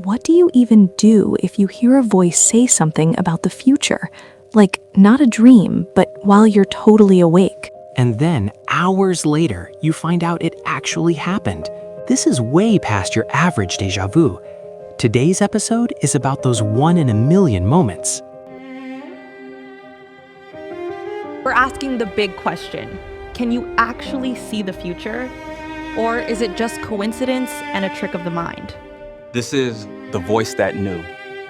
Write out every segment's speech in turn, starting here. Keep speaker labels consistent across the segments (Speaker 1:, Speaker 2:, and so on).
Speaker 1: what do you even do if you hear a voice say something about the future? Like, not a dream, but while you're totally awake.
Speaker 2: And then, hours later, you find out it actually happened. This is way past your average déjà vu. Today's episode is about those 1 in a million moments.
Speaker 3: We're asking the big question. Can you actually see the future? Or is it just coincidence and a trick of the mind?
Speaker 4: This is The Voice That Knew,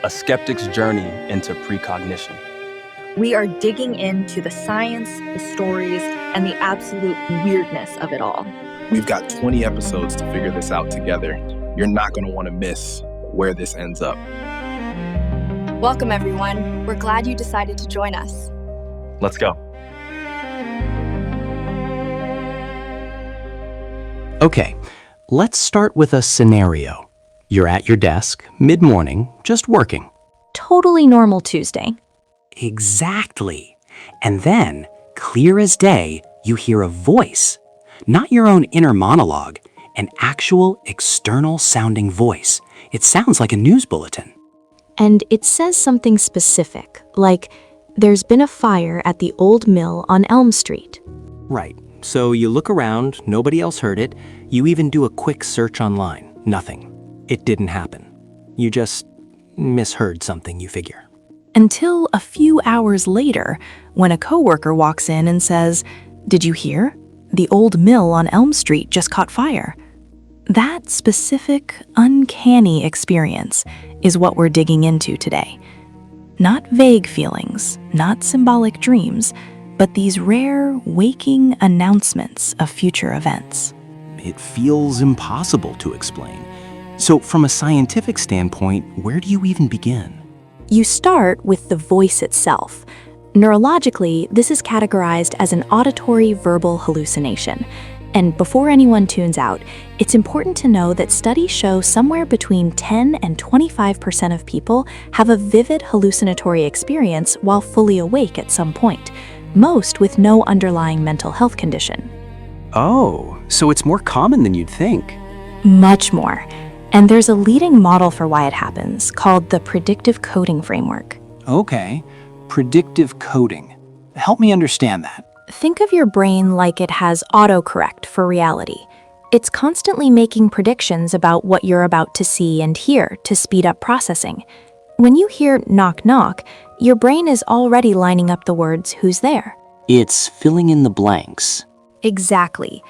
Speaker 4: a skeptic's journey into precognition.
Speaker 5: We are digging into the science, the stories, and the absolute weirdness of it all.
Speaker 6: We've got 20 episodes to figure this out together. You're not going to want to miss where this ends up.
Speaker 7: Welcome, everyone. We're glad you decided to join us.
Speaker 4: Let's go.
Speaker 2: Okay, let's start with a scenario. You're at your desk, mid-morning, just working.
Speaker 1: Totally normal Tuesday.
Speaker 2: Exactly. And then, clear as day, you hear a voice. Not your own inner monologue, an actual external sounding voice. It sounds like a news bulletin.
Speaker 1: And it says something specific, like, there's been a fire at the old mill on Elm Street.
Speaker 2: Right. So you look around, nobody else heard it. You even do a quick search online. Nothing. It didn't happen. You just misheard something, you figure.
Speaker 1: Until a few hours later, when a coworker walks in and says, "Did you hear? The old mill on Elm Street just caught fire." That specific, uncanny experience is what we're digging into today. Not vague feelings, not symbolic dreams, but these rare, waking announcements of future events.
Speaker 2: It feels impossible to explain. So from a scientific standpoint, where do you even begin?
Speaker 1: You start with the voice itself. Neurologically, this is categorized as an auditory verbal hallucination. And before anyone tunes out, it's important to know that studies show somewhere between 10 and 25% of people have a vivid hallucinatory experience while fully awake at some point, most with no underlying mental health condition.
Speaker 2: Oh, so it's more common than you'd think.
Speaker 1: Much more. And there's a leading model for why it happens, called the predictive coding framework.
Speaker 2: Okay, predictive coding. Help me understand that.
Speaker 1: Think of your brain like it has autocorrect for reality. It's constantly making predictions about what you're about to see and hear to speed up processing. When you hear knock knock, your brain is already lining up the words "who's there?"
Speaker 2: It's filling in the blanks.
Speaker 1: Exactly.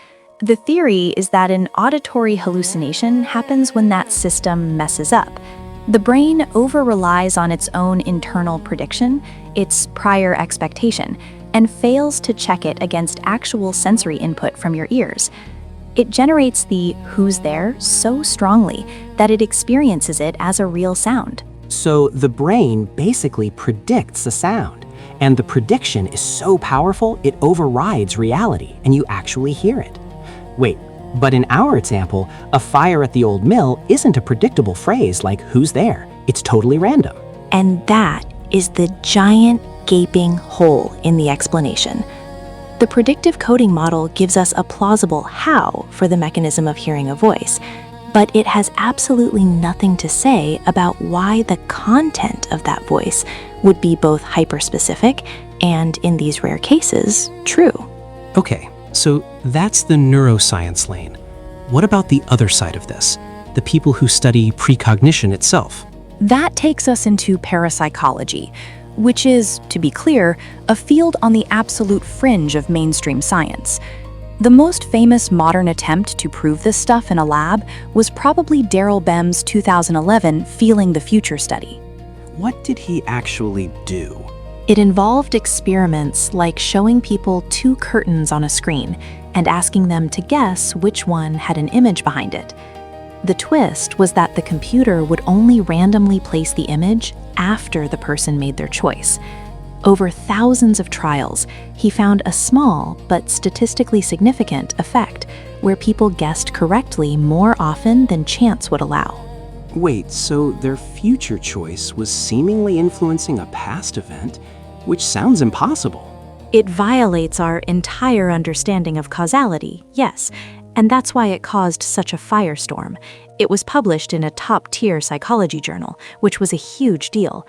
Speaker 1: The theory is that an auditory hallucination happens when that system messes up. The brain over-relies on its own internal prediction, its prior expectation, and fails to check it against actual sensory input from your ears. It generates the "who's there" so strongly that it experiences it as a real sound.
Speaker 2: So the brain basically predicts the sound, and the prediction is so powerful it overrides reality, and you actually hear it. Wait, but in our example, a fire at the old mill isn't a predictable phrase like "who's there?" It's totally random.
Speaker 1: And that is the giant gaping hole in the explanation. The predictive coding model gives us a plausible how for the mechanism of hearing a voice, but it has absolutely nothing to say about why the content of that voice would be both hyperspecific and, in these rare cases, true.
Speaker 2: Okay, so that's the neuroscience lane. What about the other side of this? The people who study precognition itself?
Speaker 1: That takes us into parapsychology, which is, to be clear, a field on the absolute fringe of mainstream science. The most famous modern attempt to prove this stuff in a lab was probably Daryl Bem's 2011 Feeling the Future study.
Speaker 2: What did he actually do?
Speaker 1: It involved experiments like showing people two curtains on a screen and asking them to guess which one had an image behind it. The twist was that the computer would only randomly place the image after the person made their choice. Over thousands of trials, he found a small but statistically significant effect where people guessed correctly more often than chance would allow.
Speaker 2: Wait, so their future choice was seemingly influencing a past event, which sounds impossible.
Speaker 1: It violates our entire understanding of causality, yes, And that's why it caused such a firestorm. It was published in a top-tier psychology journal, which was a huge deal.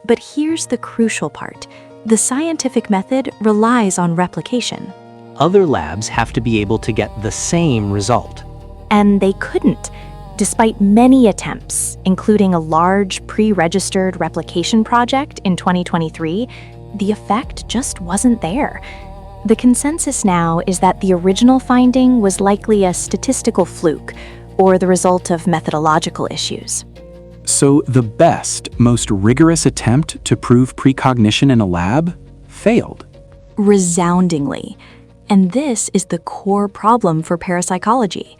Speaker 1: But here's the crucial part. The scientific method relies on replication.
Speaker 2: Other labs have to be able to get the same result.
Speaker 1: And they couldn't. Despite many attempts, including a large pre-registered replication project in 2023, the effect just wasn't there. The consensus now is that the original finding was likely a statistical fluke or the result of methodological issues.
Speaker 8: So the best, most rigorous attempt to prove precognition in a lab failed.
Speaker 1: Resoundingly. And this is the core problem for parapsychology.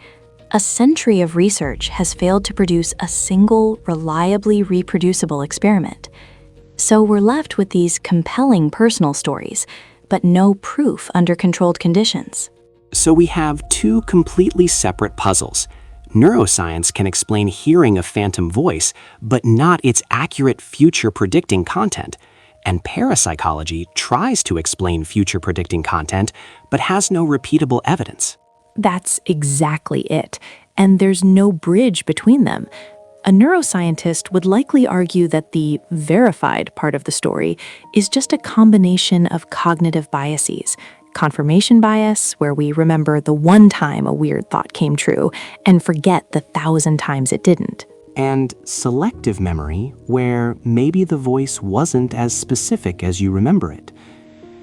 Speaker 1: A century of research has failed to produce a single, reliably reproducible experiment. So we're left with these compelling personal stories, but no proof under controlled conditions.
Speaker 2: So we have two completely separate puzzles. Neuroscience can explain hearing a phantom voice, but not its accurate future-predicting content. And parapsychology tries to explain future-predicting content, but has no repeatable evidence.
Speaker 1: That's exactly it. And there's no bridge between them. A neuroscientist would likely argue that the verified part of the story is just a combination of cognitive biases. Confirmation bias, where we remember the one time a weird thought came true and forget the 1,000 times it didn't.
Speaker 2: And selective memory, where maybe the voice wasn't as specific as you remember it.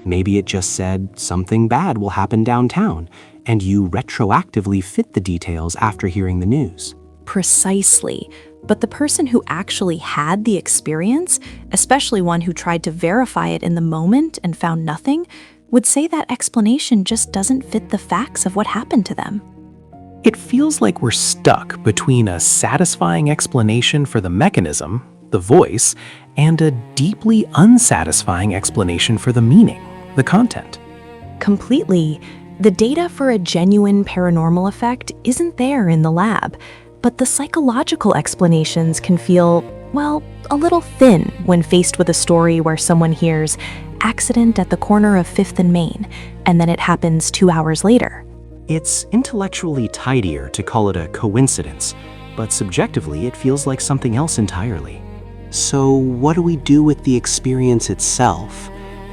Speaker 2: Maybe it just said something bad will happen downtown, and you retroactively fit the details after hearing the news.
Speaker 1: Precisely. But the person who actually had the experience, especially one who tried to verify it in the moment and found nothing, would say that explanation just doesn't fit the facts of what happened to them.
Speaker 9: It feels like we're stuck between a satisfying explanation for the mechanism, the voice, and a deeply unsatisfying explanation for the meaning, the content.
Speaker 1: Completely. The data for a genuine paranormal effect isn't there in the lab, but the psychological explanations can feel, well, a little thin when faced with a story where someone hears accident at the corner of 5th and Main, and then it happens 2 hours later.
Speaker 2: It's intellectually tidier to call it a coincidence, but subjectively it feels like something else entirely. So what do we do with the experience itself?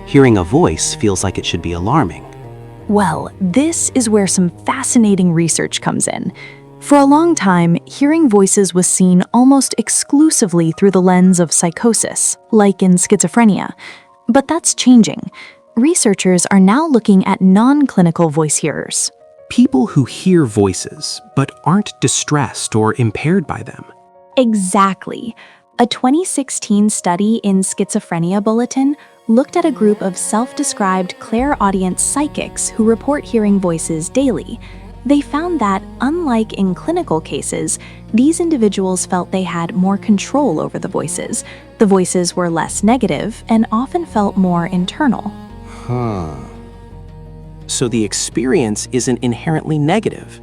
Speaker 2: Hearing a voice feels like it should be alarming.
Speaker 1: Well, this is where some fascinating research comes in. For a long time, hearing voices was seen almost exclusively through the lens of psychosis, like in schizophrenia. But that's changing. Researchers are now looking at non-clinical voice hearers.
Speaker 9: People who hear voices, but aren't distressed or impaired by them.
Speaker 1: Exactly. A 2016 study in Schizophrenia Bulletin looked at a group of self-described clairaudient psychics who report hearing voices daily. They found that, unlike in clinical cases, these individuals felt they had more control over the voices. The voices were less negative and often felt more internal.
Speaker 9: So the experience isn't inherently negative.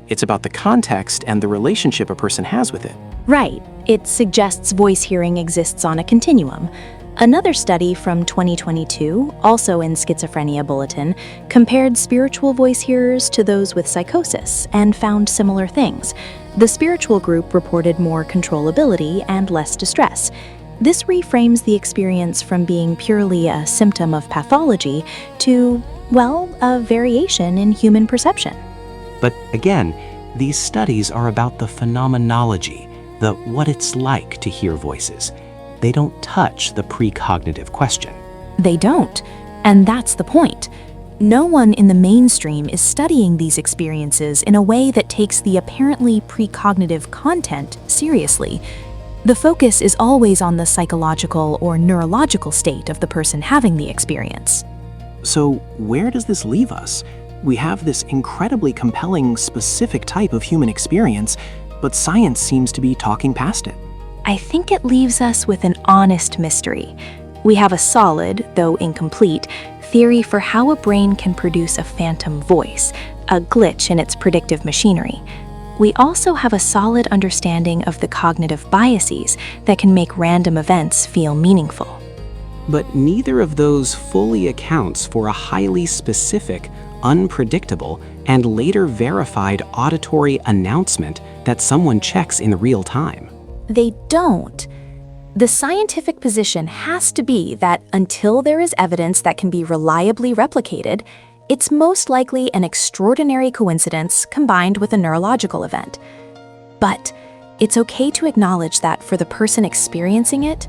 Speaker 9: It's about the context and the relationship a person has with it.
Speaker 1: Right. It suggests voice hearing exists on a continuum. Another study from 2022, also in Schizophrenia Bulletin, compared spiritual voice hearers to those with psychosis and found similar things. The spiritual group reported more controllability and less distress. This reframes the experience from being purely a symptom of pathology to, well, a variation in human perception.
Speaker 2: But again, these studies are about the phenomenology, the what it's like to hear voices. They don't touch the precognitive question.
Speaker 1: They don't, and that's the point. No one in the mainstream is studying these experiences in a way that takes the apparently precognitive content seriously. The focus is always on the psychological or neurological state of the person having the experience.
Speaker 2: So where does this leave us? We have this incredibly compelling, specific type of human experience, but science seems to be talking past it.
Speaker 1: I think it leaves us with an honest mystery. We have a solid, though incomplete, theory for how a brain can produce a phantom voice, a glitch in its predictive machinery. We also have a solid understanding of the cognitive biases that can make random events feel meaningful.
Speaker 2: But neither of those fully accounts for a highly specific, unpredictable, and later verified auditory announcement that someone checks in real time.
Speaker 1: They don't. The scientific position has to be that until there is evidence that can be reliably replicated, it's most likely an extraordinary coincidence combined with a neurological event. But it's okay to acknowledge that for the person experiencing it,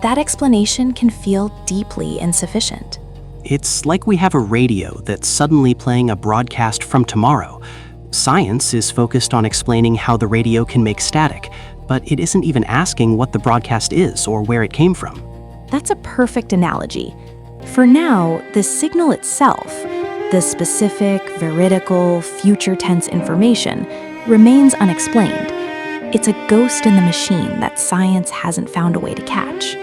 Speaker 1: that explanation can feel deeply insufficient.
Speaker 2: It's like we have a radio that's suddenly playing a broadcast from tomorrow. Science is focused on explaining how the radio can make static, but it isn't even asking what the broadcast is or where it came from.
Speaker 1: That's a perfect analogy. For now, the signal itself, the specific, veridical, future tense information, remains unexplained. It's a ghost in the machine that science hasn't found a way to catch.